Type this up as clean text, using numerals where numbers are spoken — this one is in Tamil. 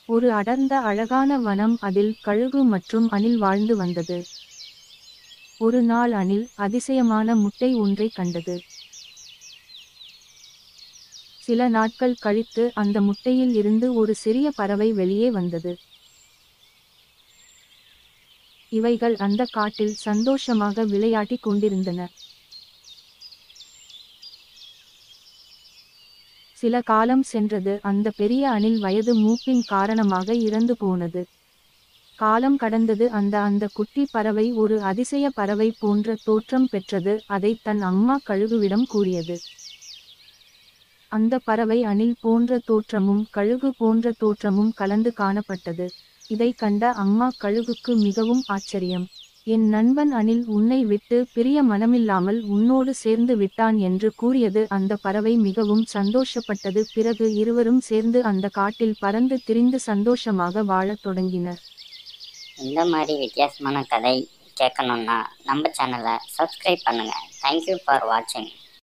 ஒரு அடர்ந்த அழகான வனம், அதில் கழுகு மற்றும் அணில் வாழ்ந்து வந்தது. ஒரு நாள் அணில் அதிசயமான முட்டை ஒன்றை கண்டது. சில நாட்கள் கழித்து அந்த முட்டையில் இருந்து ஒரு சிறிய பறவை வெளியே வந்தது. இவைகள் அந்த காட்டில் சந்தோஷமாக விளையாடிக் கொண்டிருந்தன. சில காலம் சென்றது. அந்த பெரிய அணில் வயது மூப்பின் காரணமாக இறந்து போனது. காலம் கடந்தது. அந்த குட்டி பறவை ஒரு அதிசய பறவை போன்ற தோற்றம் பெற்றது. அதை தன் அம்மா கழுகுவிடம் கூறியது. அந்த பறவை அணில் போன்ற தோற்றமும் கழுகு போன்ற தோற்றமும் கலந்து காணப்பட்டது. இதை கண்ட அம்மா கழுகுக்கு மிகவும் ஆச்சரியம். என் நண்பன் அணில் உன்னை விட்டு பிரிய மனமில்லாமல் உன்னோடு சேர்ந்து விட்டான் என்று கூறியது. அந்த பறவை மிகவும் சந்தோஷப்பட்டது. பிறகு இருவரும் சேர்ந்து அந்த காட்டில் பறந்து திரிந்து சந்தோஷமாக வாழத் தொடங்கினர். இந்த மாதிரி வித்தியாசமான கதை கேட்கணுன்னா நம்ம சேனலை சப்ஸ்கிரைப் பண்ணுங்கள். தேங்க்யூ ஃபார் வாட்சிங்.